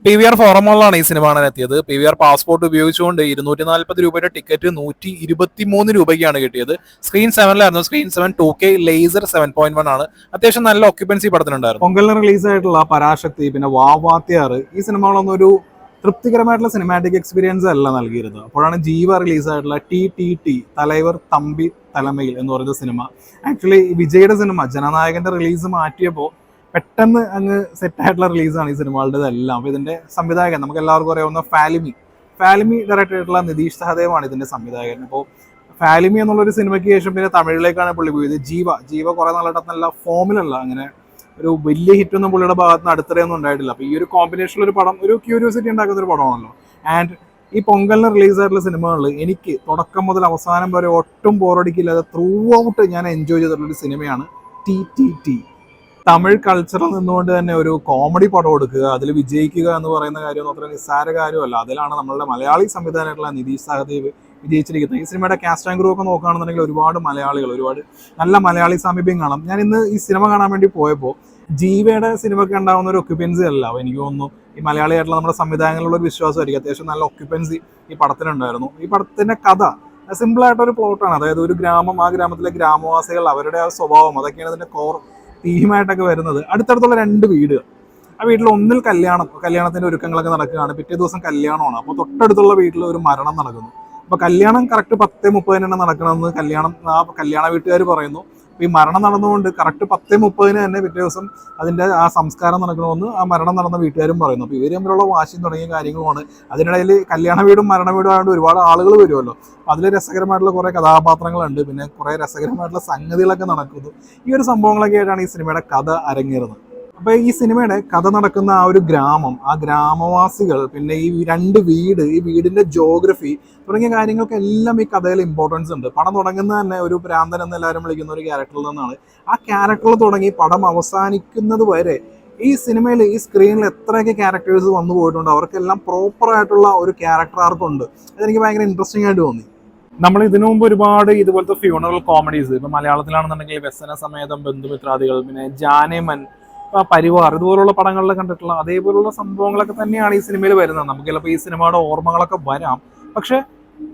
PVR ഫോറമോളിലാണ് ഈ cinema കാണാൻ എത്തിയത്. PVR പാസ്പോർട്ട് ഉപയോഗിച്ചുകൊണ്ട് 240 രൂപയുടെ ടിക്കറ്റ് 123 രൂപയ്ക്കാണ് കിട്ടിയത്. സ്ക്രീൻ 7-ലായിരുന്നു. സ്ക്രീൻ 7 2K ലേസർ 7.1 ആണ്. അത്യാവശ്യം നല്ല ഒക്യുപ്പൻസി പടത്തിനുണ്ടായിരുന്നു. പൊങ്കലിന് റിലീസായിട്ടുള്ള പരാശക്തി, പിന്നെ വാവാത്യാറ്, ഈ സിനിമകളൊന്നും ഒരു തൃപ്തികരമായിട്ടുള്ള സിനിമാറ്റിക് എക്സ്പീരിയൻസ് അല്ല നൽകിയിരുന്നത്. അപ്പോഴാണ് ജീവ റിലീസായിട്ടുള്ള TTT തലൈവർ തമ്പി തലമയിൽ എന്ന് പറയുന്ന സിനിമ. ആക്ച്വലി വിജയുടെ സിനിമ ജനനായകന്റെ റിലീസ് മാറ്റിയപ്പോൾ പെട്ടെന്ന് അങ്ങ് സെറ്റായിട്ടുള്ള റിലീസാണ് ഈ സിനിമകളുടേതെല്ലാം. അപ്പോൾ ഇതിന്റെ സംവിധായകൻ നമുക്ക് എല്ലാവർക്കും അറിയാവുന്ന ഫാലിമി ഡയറക്ടർ ആയിട്ടുള്ള നിതീഷ് സഹദേവാണ് ഇതിന്റെ സംവിധായകൻ. അപ്പോൾ ഫാലിമി എന്നുള്ളൊരു സിനിമയ്ക്ക് ശേഷം പിന്നെ തമിഴിലേക്കാണ് പുള്ളി പോയത്. ജീവ കുറെ നാളായിട്ട് നല്ല ഫോമിലുള്ള അങ്ങനെ ഒരു വലിയ ഹിറ്റൊന്നും പുള്ളിയുടെ ഭാഗത്ത് നിന്ന് അടുത്തിടെയൊന്നും ഉണ്ടായിട്ടില്ല. അപ്പോൾ ഈ ഒരു കോമ്പിനേഷനിൽ ഒരു പടം ഒരു ക്യൂരിയോസിറ്റി ഉണ്ടാക്കുന്ന ഒരു പടമാണല്ലോ. ആൻഡ് ഈ പൊങ്കലിന് റിലീസായിട്ടുള്ള സിനിമകളിൽ എനിക്ക് തുടക്കം മുതൽ അവസാനം വരെ ഒട്ടും ബോറടിക്കില്ലാതെ ത്രൂ ഔട്ട് ഞാൻ എൻജോയ് ചെയ്തിട്ടുള്ളൊരു സിനിമയാണ് TTT. തമിഴ് കൾച്ചറിൽ നിന്നുകൊണ്ട് തന്നെ ഒരു കോമഡി പടം എടുക്കുക, അതിൽ വിജയിക്കുക എന്ന് പറയുന്ന കാര്യം അത്ര നിസ്സാര കാര്യമല്ല. അതിലാണ് നമ്മളുടെ മലയാളി സംവിധാനമായിട്ടുള്ള നിതീഷ് സഹദേവ് വിജയിച്ചിരിക്കുന്നത്. ഈ സിനിമയുടെ കാസ്റ്റ് ആൻഡ് ക്രൂ ഒക്കെ നോക്കുകയാണെന്നുണ്ടെങ്കിൽ ഒരുപാട് മലയാളികൾ, ഒരുപാട് നല്ല മലയാളി സാമീപ്യം കാണാം. ഞാൻ ഇന്ന് ഈ സിനിമ കാണാൻ വേണ്ടി പോയപ്പോൾ ജീവയുടെ സിനിമയ്ക്ക് ഉണ്ടാകുന്ന ഒരു ഒക്യുപ്പൻസി അല്ല. അപ്പോൾ എനിക്ക് തോന്നുന്നു ഈ മലയാളിയായിട്ടുള്ള നമ്മുടെ സംവിധാനങ്ങളുള്ള ഒരു വിശ്വാസമായിരിക്കും. അത്യാവശ്യം നല്ല ഒക്യുപ്പൻസി ഈ പടത്തിനുണ്ടായിരുന്നു. ഈ പടത്തിന്റെ കഥ സിമ്പിളായിട്ടൊരു പ്ലോട്ടാണ്. അതായത് ഒരു ഗ്രാമം, ആ ഗ്രാമത്തിലെ ഗ്രാമവാസികൾ, അവരുടെ ആ സ്വഭാവം, അതൊക്കെയാണ് ഇതിന്റെ കോർ തീമായിട്ടൊക്കെ വരുന്നത്. അടുത്തടുത്തുള്ള 2 വീട്, ആ വീട്ടിൽ ഒന്നിൽ കല്യാണത്തിന്റെ ഒരുക്കങ്ങളൊക്കെ നടക്കുകയാണ്. പിറ്റേ ദിവസം കല്യാണമാണ്. അപ്പോൾ തൊട്ടടുത്തുള്ള വീട്ടിൽ ഒരു മരണം നടക്കുന്നു. അപ്പോൾ കല്യാണം കറക്റ്റ് 10:30 നടക്കണമെന്ന് കല്യാണ വീട്ടുകാർ പറയുന്നു. അപ്പോൾ ഈ മരണം നടന്നുകൊണ്ട് കറക്റ്റ് 10:30 തന്നെ പിറ്റേ ദിവസം അതിന്റെ ആ സംസ്കാരം നടക്കണമെന്ന് ആ മരണം നടന്ന വീട്ടുകാരും പറയുന്നു. അപ്പോൾ ഇവർ തമ്മിലുള്ള വാശിയും തുടങ്ങിയ കാര്യങ്ങളുമാണ്. അതിനിടയിൽ കല്യാണ വീടും മരണ വീടും ആയതുകൊണ്ട് ഒരുപാട് ആളുകൾ വരുമല്ലോ. അപ്പോൾ അതിൽ രസകരമായിട്ടുള്ള കുറേ കഥാപാത്രങ്ങളുണ്ട്, പിന്നെ കുറേ രസകരമായിട്ടുള്ള സംഗതികളൊക്കെ നടക്കുന്നു. ഈ ഒരു സംഭവങ്ങളൊക്കെ ആയിട്ടാണ് ഈ സിനിമയുടെ കഥ അരങ്ങേറുന്നത്. അപ്പോൾ ഈ സിനിമയുടെ കഥ നടക്കുന്ന ആ ഒരു ഗ്രാമം, ആ ഗ്രാമവാസികൾ, പിന്നെ ഈ 2 വീട്, ഈ വീടിന്റെ ജോഗ്രഫി തുടങ്ങിയ കാര്യങ്ങൾക്കെല്ലാം ഈ കഥയിൽ ഇമ്പോർട്ടൻസ് ഉണ്ട്. പടം തുടങ്ങുന്നത് തന്നെ ഒരു ഭ്രാന്തൻ എന്ന് എല്ലാവരും വിളിക്കുന്ന ഒരു ക്യാരക്ടറിൽ നിന്നാണ്. ആ ക്യാരക്ടറിൽ തുടങ്ങി പടം അവസാനിക്കുന്നത് വരെ ഈ സിനിമയിൽ, ഈ സ്ക്രീനിൽ എത്രയൊക്കെ ക്യാരക്ടേഴ്സ് വന്നു പോയിട്ടുണ്ട്, അവർക്കെല്ലാം പ്രോപ്പർ ആയിട്ടുള്ള ഒരു ക്യാരക്ടർ ആർക്കുണ്ട്. അതെനിക്ക് ഭയങ്കര ഇൻട്രസ്റ്റിംഗ് ആയിട്ട് തോന്നി. നമ്മൾ ഇതിനു മുമ്പ് ഒരുപാട് ഇതുപോലത്തെ ഫ്യൂണറൽ കോമഡീസ്, ഇപ്പം മലയാളത്തിലാണെന്നുണ്ടെങ്കിൽ വ്യസന സമേതം, ബന്ധുമിത്രാദികൾ, പിന്നെ ജാനേമൻ, പരിവാർ, ഇതുപോലുള്ള പടങ്ങളിൽ കണ്ടിട്ടുള്ള അതേപോലുള്ള സംഭവങ്ങളൊക്കെ തന്നെയാണ് ഈ സിനിമയിൽ വരുന്നത്. നമുക്ക് ചിലപ്പോൾ ഈ സിനിമയുടെ ഓർമ്മകളൊക്കെ വരാം. പക്ഷെ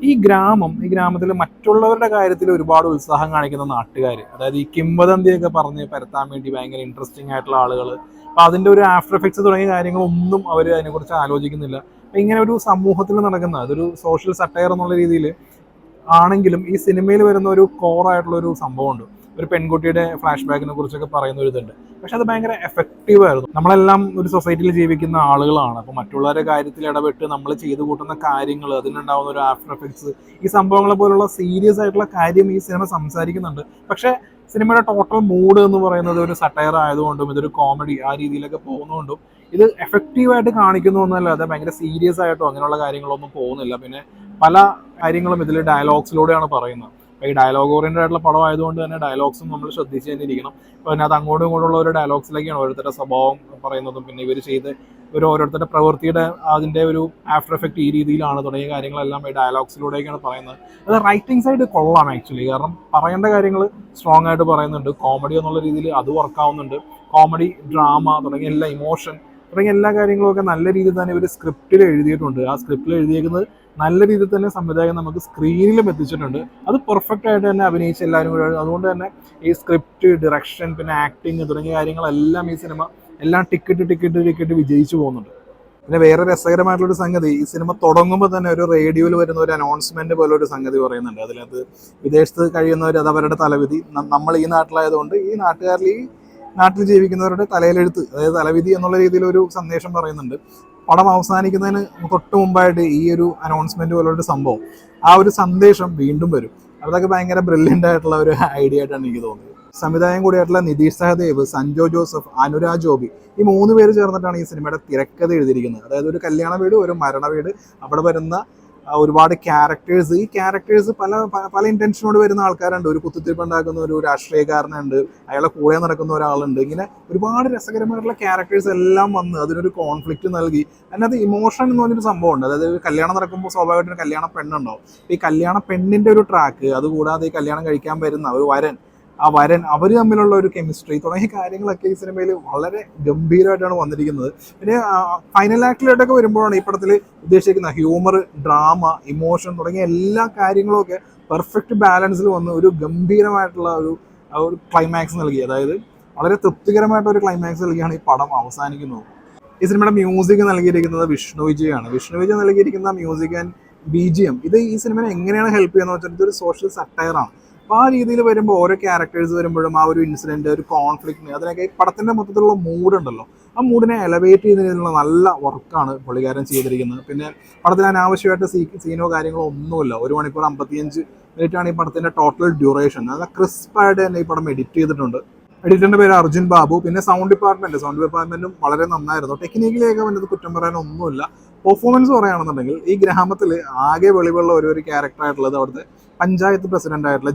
ഈ ഗ്രാമത്തിൽ മറ്റുള്ളവരുടെ കാര്യത്തിൽ ഒരുപാട് ഉത്സാഹം കാണിക്കുന്ന നാട്ടുകാർ, അതായത് ഈ കിംവദന്തിയൊക്കെ പറഞ്ഞ് പരത്താൻ വേണ്ടി ഭയങ്കര ഇൻട്രസ്റ്റിംഗ് ആയിട്ടുള്ള ആളുകൾ, അപ്പം അതിൻ്റെ ഒരു ആഫ്റ്റർ എഫക്ട്സ് തുടങ്ങിയ കാര്യങ്ങളൊന്നും അവർ അതിനെക്കുറിച്ച് ആലോചിക്കുന്നില്ല. അപ്പം ഇങ്ങനെ ഒരു സമൂഹത്തിൽ നടക്കുന്ന അതൊരു സോഷ്യൽ സട്ടയർ എന്നുള്ള രീതിയിൽ ആണെങ്കിലും ഈ സിനിമയിൽ വരുന്ന ഒരു കോറായിട്ടുള്ള ഒരു സംഭവമുണ്ട്. ഒരു പെൺകുട്ടിയുടെ ഫ്ലാഷ് ബാക്കിനെ കുറിച്ചൊക്കെ പറയുന്ന ഒരു ഇതുണ്ട്. പക്ഷെ അത് ഭയങ്കര എഫക്റ്റീവ് ആയിരുന്നു. നമ്മളെല്ലാം ഒരു സൊസൈറ്റിയിൽ ജീവിക്കുന്ന ആളുകളാണ്. അപ്പോൾ മറ്റുള്ളവരുടെ കാര്യത്തിൽ ഇടപെട്ട് നമ്മൾ ചെയ്തു കൂട്ടുന്ന കാര്യങ്ങൾ, അതിനുണ്ടാവുന്ന ഒരു ആഫ്റ്റർ എഫക്ട്സ്, ഈ സംഭവങ്ങളെ പോലുള്ള സീരിയസ് ആയിട്ടുള്ള കാര്യം ഈ സിനിമ സംസാരിക്കുന്നുണ്ട്. പക്ഷെ സിനിമയുടെ ടോട്ടൽ മൂഡ് എന്ന് പറയുന്നത് ഒരു സട്ടയർ ആയതുകൊണ്ടും ഇതൊരു കോമഡി ആ രീതിയിലൊക്കെ പോകുന്നതുകൊണ്ടും ഇത് എഫക്റ്റീവായിട്ട് കാണിക്കുന്നു എന്നല്ലാതെ ഭയങ്കര സീരിയസ് ആയിട്ടോ അങ്ങനെയുള്ള കാര്യങ്ങളൊന്നും പോകുന്നില്ല. പിന്നെ പല കാര്യങ്ങളും ഇതിൽ ഡയലോഗ്സിലൂടെയാണ് പറയുന്നത്. അപ്പോൾ ഈ ഡയലോഗ് ഓറിയൻറ്റഡ് ആയിട്ടുള്ള പടം ആയതുകൊണ്ട് തന്നെ ഡയലോഗ്സും നമ്മൾ ശ്രദ്ധിച്ച് തന്നെ ഇരിക്കണം. അപ്പോൾ അതിനകത്ത് അങ്ങോട്ടും ഇങ്ങോട്ടുള്ള ഒരു ഡയലോഗ്സിലേക്കാണ് ഓരോരുത്തരുടെ സ്വഭാവം പറയുന്നതും, പിന്നെ ഇവർ ചെയ്ത് ഓരോരുത്തരുടെ പ്രവൃത്തിയുടെ അതിൻ്റെ ഒരു ആഫ്റ്റർ എഫക്റ്റ് ഈ രീതിയിലാണ് തുടങ്ങിയ കാര്യങ്ങളെല്ലാം ഈ ഡയലോഗ്സിലൂടെയൊക്കെയാണ് പറയുന്നത്. അത് റൈറ്റിംഗ് സൈഡ് കൊള്ളാം ആക്ച്വലി. കാരണം പറയേണ്ട കാര്യങ്ങൾ സ്ട്രോങ് ആയിട്ട് പറയുന്നുണ്ട്. കോമഡി എന്നുള്ള രീതിയിൽ അത് വർക്കാവുന്നുണ്ട്. കോമഡി, ഡ്രാമ തുടങ്ങിയ എല്ലാ ഇമോഷൻ തുടങ്ങിയ എല്ലാ കാര്യങ്ങളും ഒക്കെ നല്ല രീതിയിൽ തന്നെ ഇവർ സ്ക്രിപ്റ്റിൽ എഴുതിയിട്ടുണ്ട്. ആ സ്ക്രിപ്റ്റിൽ എഴുതിയേക്കുന്നത് നല്ല രീതിയിൽ തന്നെ സംവിധായകൻ നമുക്ക് സ്ക്രീനിലും എത്തിച്ചിട്ടുണ്ട്. അത് പെർഫെക്റ്റ് ആയിട്ട് തന്നെ അഭിനയിച്ച എല്ലാവരും കൂടെ. അതുകൊണ്ട് തന്നെ ഈ സ്ക്രിപ്റ്റ്, ഡിറക്ഷൻ, പിന്നെ ആക്ടിങ് തുടങ്ങിയ കാര്യങ്ങളെല്ലാം ഈ സിനിമ എല്ലാം ടിക്കറ്റ് വിജയിച്ചു പോകുന്നുണ്ട്. പിന്നെ വേറെ രസകരമായിട്ടുള്ളൊരു സംഗതി, ഈ സിനിമ തുടങ്ങുമ്പോൾ തന്നെ ഒരു റേഡിയോയിൽ വരുന്ന ഒരു അനൗൺസ്മെന്റ് പോലെ ഒരു സംഗതി പറയുന്നുണ്ട്. അതിനകത്ത് വിദേശത്ത് കഴിയുന്നവർ അത് അവരുടെ തലവിധി, നമ്മൾ ഈ നാട്ടിലായതുകൊണ്ട് ഈ നാട്ടിൽ ജീവിക്കുന്നവരുടെ തലയിലെഴുത്ത്, അതായത് തലവിധി എന്നുള്ള രീതിയിൽ ഒരു സന്ദേശം പറയുന്നുണ്ട്. പടം അവസാനിക്കുന്നതിന് തൊട്ട് മുമ്പായിട്ട് ഈ ഒരു അനൗൺസ്മെന്റ് പോലൊരു സംഭവം, ആ ഒരു സന്ദേശം വീണ്ടും വരും. അതൊക്കെ ഭയങ്കര ബ്രില്യൻ്റ് ആയിട്ടുള്ള ഒരു ഐഡിയ ആയിട്ടാണ് എനിക്ക് തോന്നിയത്. സംവിധായകൻ കൂടിയായിട്ടുള്ള നിതീഷ് സഹദേവ്, സഞ്ജോ ജോസഫ്, അനുരാഗ് ജോബി, ഈ 3 പേര് ചേർന്നിട്ടാണ് ഈ സിനിമയുടെ തിരക്കഥ എഴുതിയിരിക്കുന്നത്. അതായത് ഒരു കല്യാണ വീട്, ഒരു മരണ വീട്, അവിടെ വരുന്ന ഒരുപാട് ക്യാരക്ടേഴ്സ്, ഈ ക്യാരക്ടേഴ്സ് പല ഇന്റൻഷനോട് വരുന്ന ആൾക്കാരുണ്ട്. ഒരു കുത്തിത്തിരിപ്പുണ്ടാക്കുന്ന ഒരു രാഷ്ട്രീയക്കാരനുണ്ട്, അയാളെ കൂടെ നടക്കുന്ന ഒരാളുണ്ട്. ഇങ്ങനെ ഒരുപാട് രസകരമായിട്ടുള്ള ക്യാരക്ടേഴ്സ് എല്ലാം വന്ന് അതിനൊരു കോൺഫ്ലിക്റ്റ് നൽകി. അതിനകത്ത് ഇമോഷൻ എന്ന് പറഞ്ഞൊരു സംഭവമുണ്ട്. അതായത് കല്യാണം നടക്കുമ്പോൾ സ്വാഭാവികമായിട്ടും ഒരു കല്യാണ പെണ്ണുണ്ടാവും. ഈ കല്യാണ പെണ്ണിന്റെ ഒരു ട്രാക്ക്, അതുകൂടാതെ ഈ കല്യാണം കഴിക്കാൻ വരുന്ന ഒരു വരൻ, ആ വരൻ അവർ തമ്മിലുള്ള ഒരു കെമിസ്ട്രി തുടങ്ങിയ കാര്യങ്ങളൊക്കെ ഈ സിനിമയിൽ വളരെ ഗംഭീരമായിട്ടാണ് വന്നിരിക്കുന്നത്. പിന്നെ ഫൈനൽ ആക്ടിലോട്ടൊക്കെ വരുമ്പോഴാണ് ഈ പടത്തിൽ ഉദ്ദേശിക്കുന്ന ഹ്യൂമർ, ഡ്രാമ, ഇമോഷൻ തുടങ്ങിയ എല്ലാ കാര്യങ്ങളും ഒക്കെ പെർഫെക്റ്റ് ബാലൻസിൽ വന്ന് ഒരു ഗംഭീരമായിട്ടുള്ള ഒരു ക്ലൈമാക്സ് നൽകി. അതായത് വളരെ തൃപ്തികരമായിട്ട് ഒരു ക്ലൈമാക്സ് നൽകിയാണ് ഈ പടം അവസാനിക്കുന്നത്. ഈ സിനിമയുടെ മ്യൂസിക് നൽകിയിരിക്കുന്നത് വിഷ്ണു വിജയാണ്. വിഷ്ണു വിജയ് നൽകിയിരിക്കുന്ന മ്യൂസിക് ആൻഡ് BGM ഇത് ഈ സിനിമയെ എങ്ങനെയാണ് ഹെൽപ്പ് ചെയ്യുന്നത് വെച്ചാൽ ഇതൊരു സോഷ്യൽ സട്ടയറാണ്. അപ്പോൾ ആ രീതിയിൽ വരുമ്പോൾ ഓരോ ക്യാരക്ടേഴ്സ് വരുമ്പോഴും ആ ഒരു ഇൻസിഡന്റ്, ഒരു കോൺഫ്ലിക്റ്റ്, അതിനൊക്കെ ഈ പടത്തിന്റെ മൊത്തത്തിലുള്ള മൂഡ് ഉണ്ടല്ലോ, ആ മൂഡിനെ എലവേറ്റ് ചെയ്യുന്നതിനുള്ള നല്ല വർക്കാണ് പുള്ളിക്കാരൻ ചെയ്തിരിക്കുന്നത്. പിന്നെ പടത്തിന് അനാവശ്യമായിട്ട് സീനോ കാര്യങ്ങളോ ഒന്നുമില്ല. 1 മണിക്കൂർ 55 മിനിറ്റാണ് ഈ പടത്തിന്റെ ടോട്ടൽ ഡ്യൂറേഷൻ. നല്ല ക്രിസ്പായിട്ട് തന്നെ ഈ പടം എഡിറ്റ് ചെയ്തിട്ടുണ്ട്. എഡിറ്ററിന്റെ പേര് അർജുൻ ബാബു. പിന്നെ സൗണ്ട് ഡിപ്പാർട്ട്മെന്റും വളരെ നന്നായിരുന്നു. ടെക്നിക്കലിയൊക്കെ വന്നത് കുറ്റം പറയാനൊന്നുമില്ല. പെർഫോമൻസ് പറയുകയാണെന്നുണ്ടെങ്കിൽ ഈ ഗ്രാമത്തിൽ ആകെ വെളിവുള്ള ഒരു ക്യാരക്ടറായിട്ടുള്ളത് അവിടുത്തെ പഞ്ചായത്ത് പ്രസിഡന്റ് ആയിട്ടുള്ള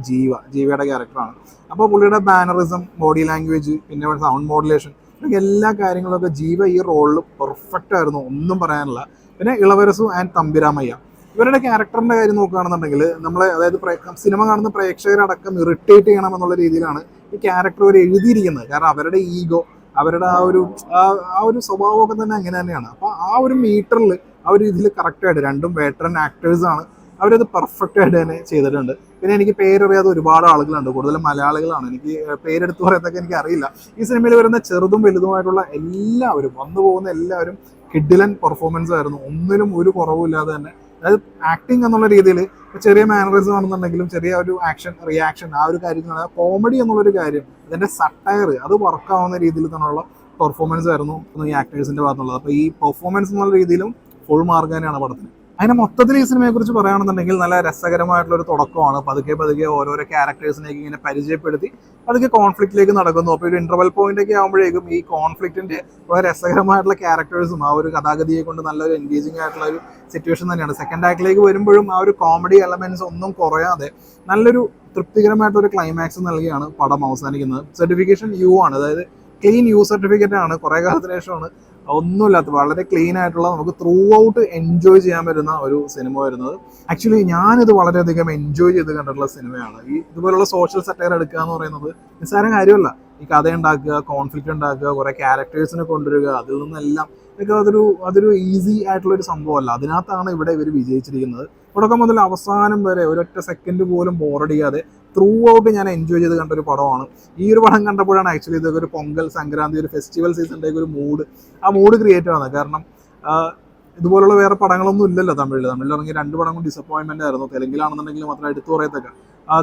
ജീവയുടെ ക്യാരക്ടറാണ്. അപ്പോൾ പുള്ളിയുടെ ബാനറിസം, ബോഡി ലാംഗ്വേജ്, പിന്നെ സൗണ്ട് മോഡുലേഷൻ, എല്ലാ കാര്യങ്ങളൊക്കെ ജീവ ഈ റോളിൽ പെർഫെക്റ്റ് ആയിരുന്നു, ഒന്നും പറയാനില്ല. പിന്നെ ഇളവരസു ആൻഡ് തമ്പിരാമയ്യ ഇവരുടെ ക്യാരക്ടറിന്റെ കാര്യം നോക്കുകയാണെന്നുണ്ടെങ്കിൽ നമ്മളെ, അതായത് സിനിമ കാണുന്ന പ്രേക്ഷകരടക്കം ഇറിറ്റേറ്റ് ചെയ്യണം എന്നുള്ള രീതിയിലാണ് ഈ ക്യാരക്ടർ അവർ എഴുതിയിരിക്കുന്നത്. കാരണം അവരുടെ ഈഗോ, അവരുടെ ആ ഒരു സ്വഭാവമൊക്കെ തന്നെ അങ്ങനെ തന്നെയാണ്. അപ്പോൾ ആ ഒരു മീറ്ററിൽ ആ ഒരു ഇതിൽ കറക്റ്റായിട്ട് രണ്ടും വേറ്ററൻ ആക്ടേഴ്സാണ്, അവരത് പെർഫെക്റ്റ് ആയിട്ട് തന്നെ ചെയ്തിട്ടുണ്ട്. പിന്നെ എനിക്ക് പേരറിയാതെ ഒരുപാട് ആളുകളുണ്ട്, കൂടുതലും മലയാളികളാണ്. എനിക്ക് പേരെടുത്ത് പറയത്തൊക്കെ എനിക്ക് അറിയില്ല. ഈ സിനിമയിൽ വരുന്ന ചെറുതും വലുതുമായിട്ടുള്ള എല്ലാവരും, വന്നു പോകുന്ന എല്ലാവരും കിഡിലൻ പെർഫോമൻസ് ആയിരുന്നു. ഒന്നിനും ഒരു കുറവുമില്ലാതെ തന്നെ, അതായത് ആക്ടിങ് എന്നുള്ള രീതിയിൽ ചെറിയ മാനറിസം ആണെന്നുണ്ടെങ്കിലും ചെറിയ ഒരു റിയാക്ഷൻ ആ ഒരു കാര്യത്തിലാണ്. കോമഡി എന്നുള്ളൊരു കാര്യം, അതിന്റെ സട്ടയർ, അത് വർക്കാവുന്ന രീതിയിൽ തന്നെയുള്ള പെർഫോമൻസ് ആയിരുന്നു ഈ ആക്ടേഴ്സിന്റെ ഭാഗത്തുള്ളത്. അപ്പോൾ ഈ പെർഫോമൻസ് എന്നുള്ള രീതിയിലും ഫുൾ മാർക്ക് തന്നെയാണ് പടത്തിന്. അതിന് മൊത്തത്തിൽ ഈ സിനിമയെ കുറിച്ച് പറയുകയാണെന്നുണ്ടെങ്കിൽ നല്ല രസകരമായിട്ടുള്ള ഒരു തുടക്കമാണ്. പതുക്കെ ഓരോരോ ക്യാരക്ടേഴ്സിനേക്ക് ഇങ്ങനെ പരിചയപ്പെടുത്തി പതുക്കെ കോൺഫ്ലിക്റ്റിലേക്ക് നടക്കുന്നു. അപ്പോൾ ഒരു ഇന്റർവൽ പോയിന്റ് ഒക്കെ ആകുമ്പോഴേക്കും ഈ കോൺഫ്ലിക്റ്റിന്റെ വളരെ രസകരമായിട്ടുള്ള ക്യാരക്ടേഴ്സും ആ ഒരു കഥാഗതിയെ കൊണ്ട് നല്ലൊരു എൻഗേജിങ് ആയിട്ടുള്ള ഒരു സിറ്റുവേഷൻ തന്നെയാണ്. സെക്കൻഡ് ആക്ടിലേക്ക് വരുമ്പോഴും ആ ഒരു കോമഡി എലമെന്റ്സ് ഒന്നും കുറയാതെ നല്ലൊരു തൃപ്തികരമായിട്ടൊരു ക്ലൈമാക്സ് നൽകിയാണ് പടം അവസാനിക്കുന്നത്. സർട്ടിഫിക്കേഷൻ U ആണ്, അതായത് ക്ലീൻ U സർട്ടിഫിക്കറ്റ് ആണ്. കുറേ കാലത്തിന് ശേഷമാണ് ഒന്നുമില്ലാത്ത വളരെ ക്ലീൻ ആയിട്ടുള്ള, നമുക്ക് ത്രൂ ഔട്ട് എൻജോയ് ചെയ്യാൻ പറ്റുന്ന ഒരു സിനിമ വരുന്നത്. ആക്ച്വലി ഞാനിത് വളരെയധികം എൻജോയ് ചെയ്ത് കണ്ടിട്ടുള്ള സിനിമയാണ്. ഇതുപോലുള്ള സോഷ്യൽ സറ്റയർ എടുക്കുക എന്ന് പറയുന്നത് നിസ്സാര കാര്യമല്ല. ഈ കഥ ഉണ്ടാക്കുക, കോൺഫ്ലിക്റ്റ് ഉണ്ടാക്കുക, കുറെ ക്യാരക്ടേഴ്സിനെ കൊണ്ടുവരിക, അതിൽ നിന്നെല്ലാം ഇതൊക്കെ അതൊരു ഈസി ആയിട്ടുള്ള ഒരു സംഭവമല്ല. അതിനകത്താണ് ഇവിടെ ഇവർ വിജയിച്ചിരിക്കുന്നത്. തുടക്കം മുതൽ അവസാനം വരെ ഒരൊറ്റ സെക്കൻഡ് പോലും ബോറടിക്കാതെ ത്രൂ ഔട്ട് ഞാൻ എൻജോയ് ചെയ്ത് കണ്ട ഒരു പടമാണ്. ഈ ഒരു പടം കണ്ടപ്പോഴാണ് ആക്ച്വലി ഇതൊക്കെ ഒരു പൊങ്കൽ, സംക്രാന്തി, ഒരു ഫെസ്റ്റിവൽ സീസണിൻ്റെ ഒരു മൂഡ് ക്രിയേറ്റ് ആവുന്നത്. കാരണം ഇതുപോലുള്ള വേറെ പടങ്ങളൊന്നും ഇല്ലല്ലോ തമിഴിൽ ഇറങ്ങി 2 പടങ്ങളും ഡിസപ്പോയിൻമെന്റ് ആയിരുന്നു. തെലുങ്കിലാണെന്നുണ്ടെങ്കിൽ മാത്രം എടുത്തു പറയത്തൊക്കെ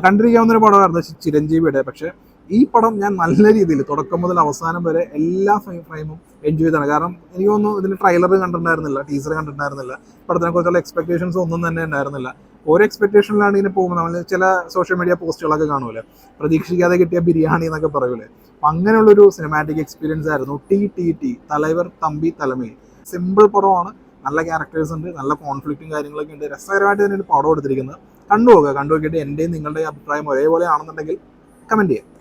കണ്ടിരിക്കാവുന്ന ഒരു പടമായിരുന്നു ചിരഞ്ജീവിയുടെ. പക്ഷേ ഈ പടം ഞാൻ നല്ല രീതിയിൽ തുടക്കം മുതൽ അവസാനം വരെ എല്ലാ ഫ്രെയിമും എൻജോയ് ചെയ്താണ്. കാരണം എനിക്ക് തോന്നുന്നു ഇതിന് ട്രെയിലർ കണ്ടിട്ടുണ്ടായിരുന്നില്ല, ടീസർ കണ്ടിട്ടുണ്ടായിരുന്നില്ല, പടത്തിനെ കുറിച്ചുള്ള എക്സ്പെക്ടേഷൻസ് ഒന്നും തന്നെ ഉണ്ടായിരുന്നില്ല. ഓരോ എക്സ്പെക്ടേഷനിലാണ് ഇതിന് പോകുമ്പോൾ. നമ്മൾ ചില സോഷ്യൽ മീഡിയ പോസ്റ്റുകളൊക്കെ കാണുമല്ലേ, പ്രതീക്ഷിക്കാതെ കിട്ടിയ ബിരിയാണി എന്നൊക്കെ പറയൂലേ, അപ്പം അങ്ങനെയുള്ളൊരു സിനിമാറ്റിക് എക്സ്പീരിയൻസ് ആയിരുന്നു ടി തലൈവർ തമ്പി തലമേൽ. സിമ്പിൾ പടമാണ്, നല്ല ക്യാരക്ടേഴ്സ് ഉണ്ട്, നല്ല കോൺഫ്ലിക്റ്റും കാര്യങ്ങളൊക്കെ ഉണ്ട്. രസകരമായിട്ട് തന്നെ ഒരു പടം എടുത്തിരിക്കുന്നത്. കണ്ടുനോക്കിയിട്ട് എൻ്റെയും നിങ്ങളുടെയും അഭിപ്രായം ഒരേപോലെ ആണെന്നുണ്ടെങ്കിൽ കമൻറ്റ് ചെയ്യാം.